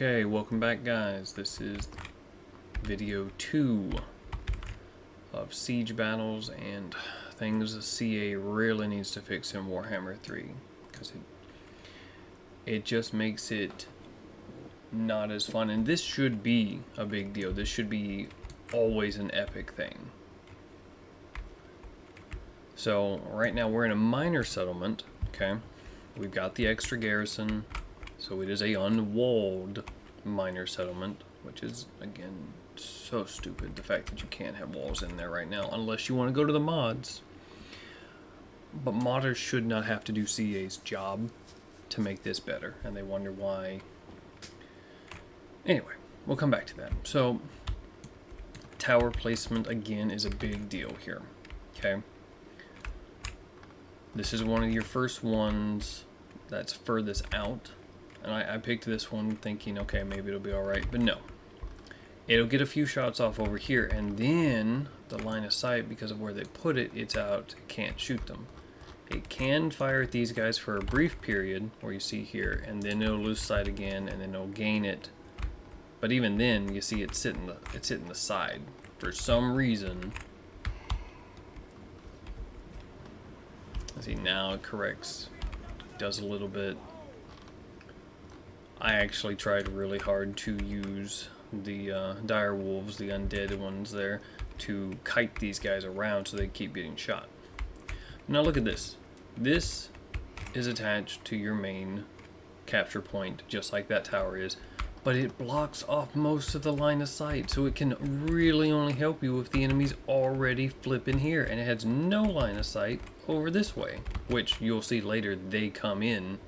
Okay, welcome back guys. This is video 2 of siege battles and things the CA really needs to fix in Warhammer 3, because it just makes it not as fun, and this should be a big deal. This should be always an epic thing. So right now we're in a minor settlement, okay? We've got the extra garrison. So it is a unwalled minor settlement, which is, again, so stupid. The fact that you can't have walls in there right now, unless you want to go to the mods. But modders should not have to do CA's job to make this better, and they wonder why. Anyway, we'll come back to that. So, tower placement, again, is a big deal here, okay? This is one of your first ones that's furthest out. And I picked this one thinking, okay, maybe it'll be alright, but no. It'll get a few shots off over here, and then the line of sight, because of where they put it, it's out, it can't shoot them. It can fire at these guys for a brief period, where you see here, and then it'll lose sight again, and then it'll gain it. But even then, you see it's hitting the side. For some reason, see, now it corrects, does a little bit. I actually tried really hard to use the dire wolves, the undead ones there, to kite these guys around so they keep getting shot. Now look at this. This is attached to your main capture point, just like that tower is, but it blocks off most of the line of sight, so it can really only help you if the enemy's already flipping here, and it has no line of sight over this way, which you'll see later they come in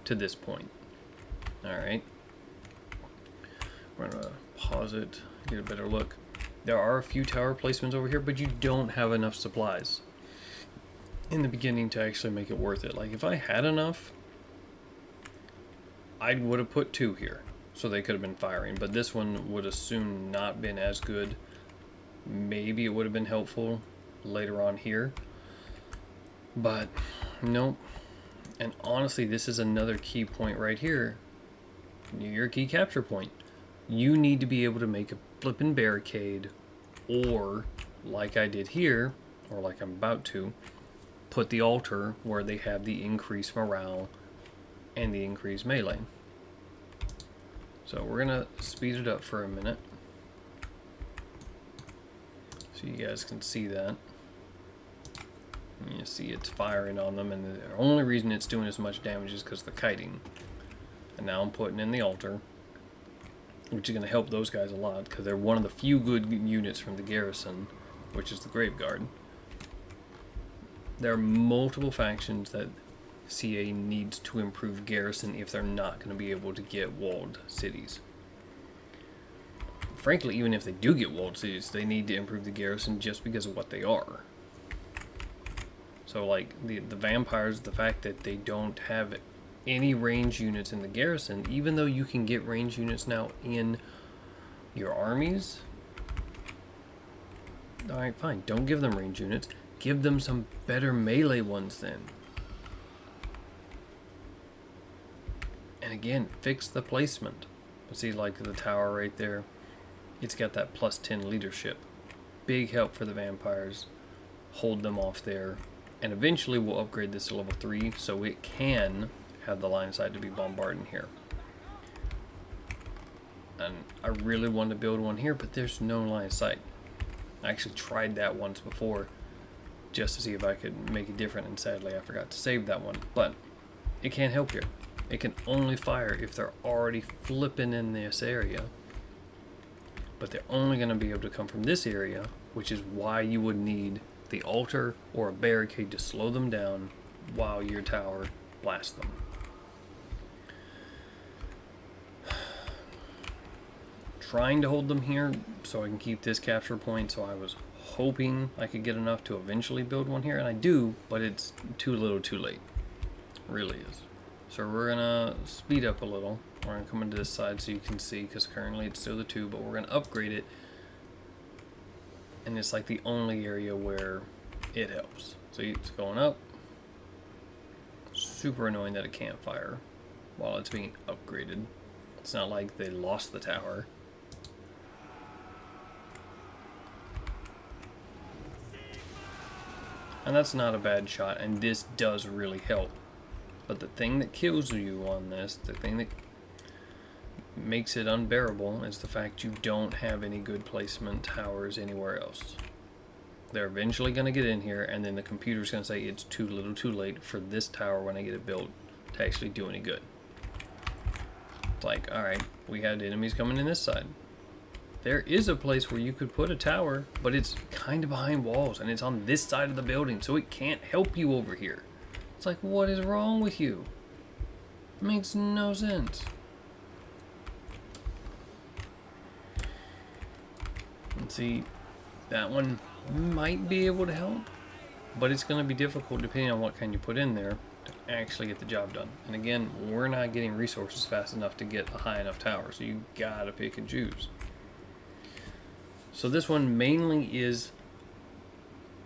to this point. Alright, we're going to pause it, get a better look. There are a few tower placements over here, but you don't have enough supplies in the beginning to actually make it worth it. Like, if I had enough, I would have put 2 here, so they could have been firing, but this one would have soon not been as good. Maybe it would have been helpful later on here, but nope. And honestly, this is another key point right here. Your key capture point. You need to be able to make a flippin' barricade, or like I did here, or like I'm about to, put the altar where they have the increased morale and the increased melee. So we're gonna speed it up for a minute so you guys can see that. You see it's firing on them, and the only reason it's doing as much damage is because of the kiting. And now I'm putting in the altar, which is going to help those guys a lot, because they're one of the few good units from the garrison, which is the Grave Guard. There are multiple factions that CA needs to improve garrison if they're not going to be able to get walled cities. Frankly, even if they do get walled cities, they need to improve the garrison just because of what they are. So like the vampires, the fact that they don't have any range units in the garrison, even though you can get range units now in your armies. Alright, fine, don't give them range units. Give them some better melee ones then. And again, fix the placement. See, like the tower right there, it's got that +10 leadership. Big help for the vampires. Hold them off there. And eventually we'll upgrade this to level 3 so it can have the line of sight to be bombarding here. And I really wanted to build one here, but there's no line of sight. I actually tried that once before just to see if I could make it different, and sadly I forgot to save that one. But it can't help here. It can only fire if they're already flipping in this area. But they're only going to be able to come from this area, which is why you would need the altar or a barricade to slow them down while your tower blasts them. Trying to hold them here so I can keep this capture point, so I was hoping I could get enough to eventually build one here, and I do, but it's too little too late. It really is. So we're gonna speed up a little. We're gonna come into this side so you can see, because currently it's still the 2, but we're gonna upgrade it, and it's like the only area where it helps. So it's going up. Super annoying that it can't fire while it's being upgraded. It's not like they lost the tower. And that's not a bad shot, and this does really help. But the thing that kills you on this, the thing that makes it unbearable, is the fact you don't have any good placement towers anywhere else. They're eventually going to get in here, and then the computer's going to say it's too little too late for this tower when I get it built to actually do any good. It's like, alright, we had enemies coming in this side. There is a place where you could put a tower, but it's kind of behind walls, and it's on this side of the building, so it can't help you over here. It's like, what is wrong with you? It makes no sense. And see, that one might be able to help, but it's going to be difficult depending on what kind you put in there to actually get the job done. And again, we're not getting resources fast enough to get a high enough tower, so you gotta pick and choose. So this one mainly is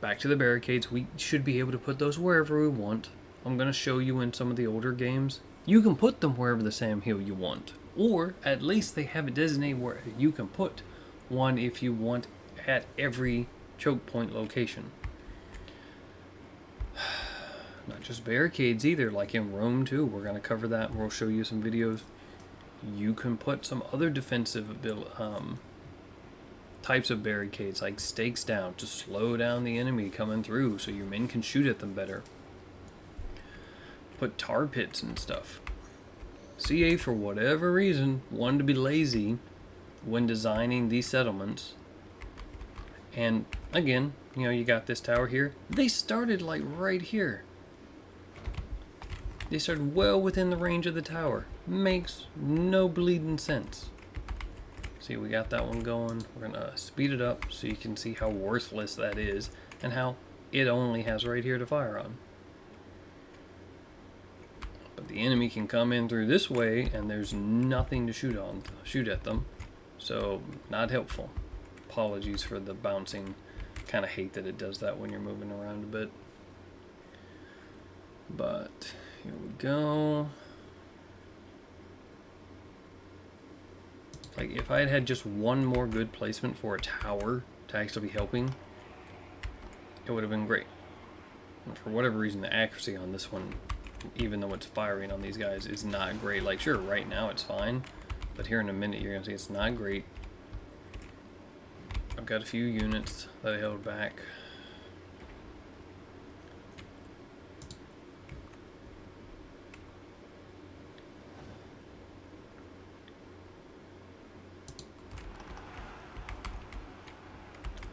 back to the barricades. We should be able to put those wherever we want. I'm going to show you in some of the older games. You can put them wherever the Sam Hill you want. Or at least they have it designated where you can put one if you want at every choke point location. Not just barricades either, like in Rome too. We're going to cover that and we'll show you some videos. You can put some other defensive types of barricades, like stakes down to slow down the enemy coming through so your men can shoot at them better. Put tar pits and stuff. CA, for whatever reason, wanted to be lazy when designing these settlements. And again, you know, you got this tower here. They started like right here. They started well within the range of the tower. Makes no bleeding sense. See, we got that one going. We're gonna speed it up so you can see how worthless that is and how it only has right here to fire on. But the enemy can come in through this way and there's nothing to shoot at them. So not helpful. Apologies for the bouncing. Kind of hate that it does that when you're moving around a bit. But here we go. Like, if I had had just one more good placement for a tower to actually be helping, it would have been great. And for whatever reason, the accuracy on this one, even though it's firing on these guys, is not great. Like, sure, right now it's fine, but here in a minute you're going to see it's not great. I've got a few units that I held back.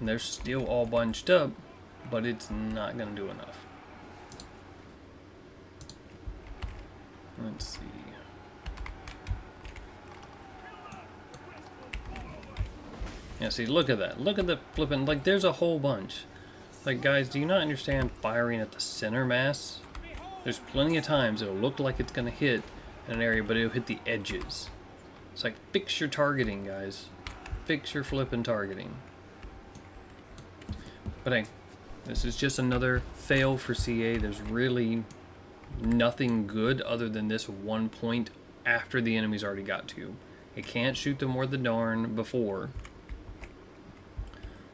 And they're still all bunched up, but it's not going to do enough. Let's see. Yeah, see, look at that. Look at the flipping, like, there's a whole bunch. Like, guys, do you not understand firing at the center mass? There's plenty of times it'll look like it's going to hit in an area, but it'll hit the edges. It's like, fix your targeting, guys. Fix your flipping targeting. But hey, this is just another fail for CA. There's really nothing good other than this one point after the enemy's already got to you. It can't shoot them worth the darn before.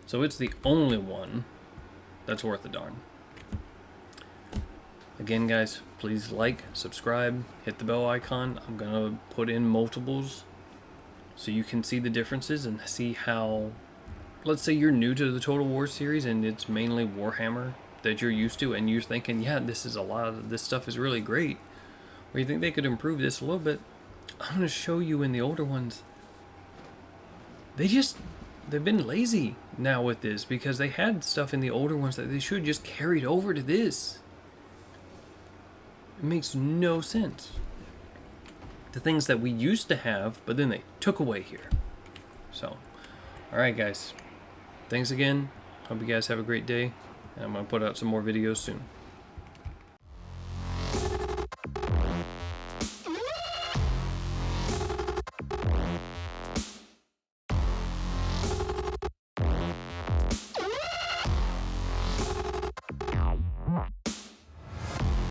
So it's the only one that's worth the darn. Again, guys, please like, subscribe, hit the bell icon. I'm going to put in multiples so you can see the differences and see how... Let's say you're new to the Total War series and it's mainly Warhammer that you're used to and you're thinking, yeah, this stuff is really great. Or you think they could improve this a little bit. I'm going to show you in the older ones. They've been lazy now with this because they had stuff in the older ones that they should have just carried over to this. It makes no sense. The things that we used to have, but then they took away here. So, alright guys. Thanks again. Hope you guys have a great day. And I'm going to put out some more videos soon.